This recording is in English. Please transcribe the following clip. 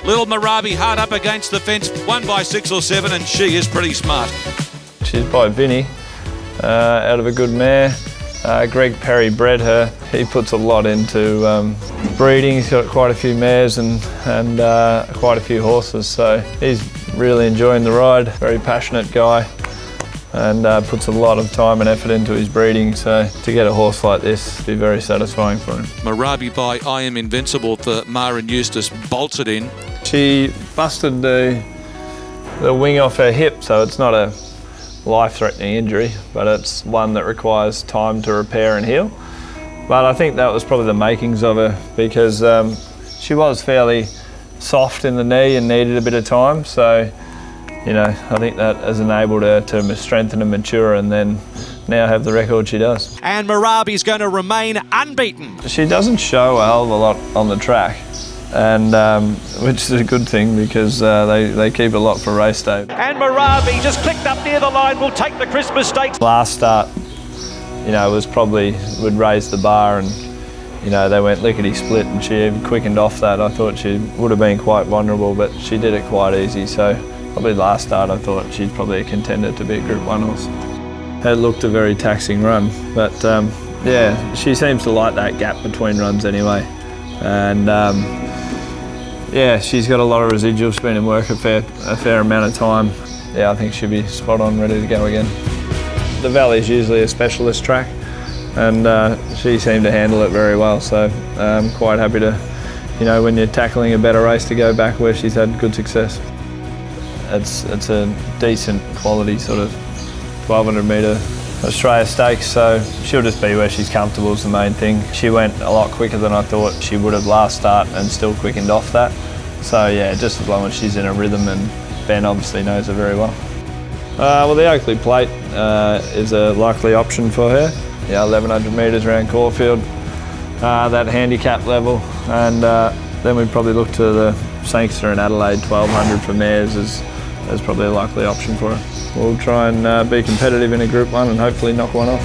Little Murabi hard up against the fence, won by 6 or 7, and she is pretty smart. She's by Vinny, out of a good mare. Greg Perry bred her. He puts a lot into breeding. He's got quite a few mares and quite a few horses, so he's really enjoying the ride. Very passionate guy, and puts a lot of time and effort into his breeding, so to get a horse like this would be very satisfying for him. Marabi by I Am Invincible for Maher and Eustace bolts it in. She busted the wing off her hip, so it's not a life-threatening injury, but it's one that requires time to repair and heal. But I think that was probably the makings of her, because she was fairly soft in the knee and needed a bit of time, so you know, I think that has enabled her to strengthen and mature, and then now have the record she does. And Murabi's going to remain unbeaten. She doesn't show a hell of a lot on the track, and which is a good thing, because they keep a lot for race day. And Murabi just clicked up near the line, will take the Christmas Stakes. Last start, you know, was probably would raise the bar, and you know, they went lickety split, and she quickened off that. I thought she would have been quite vulnerable, but she did it quite easy. So probably last start, I thought she's probably a contender to be a Group 1 horse. It looked a very taxing run, but yeah, she seems to like that gap between runs anyway, and yeah, she's got a lot of residual. She's been in work a fair amount of time. Yeah, I think she'll be spot on, ready to go again. The Valley's usually a specialist track, and she seemed to handle it very well, so I'm quite happy to, you know, when you're tackling a better race, to go back where she's had good success. It's a decent quality sort of 1200 metre Australia Stakes, so she'll just be where she's comfortable is the main thing. She went a lot quicker than I thought she would have last start, and still quickened off that. So yeah, just as long as she's in a rhythm, and Ben obviously knows her very well. Well, the Oakley Plate is a likely option for her. Yeah, 1100 metres around Caulfield, that handicap level, and then we'd probably look to the Sangster in Adelaide, 1200 for mares is probably a likely option for her. We'll try and be competitive in a Group 1 and hopefully knock one off.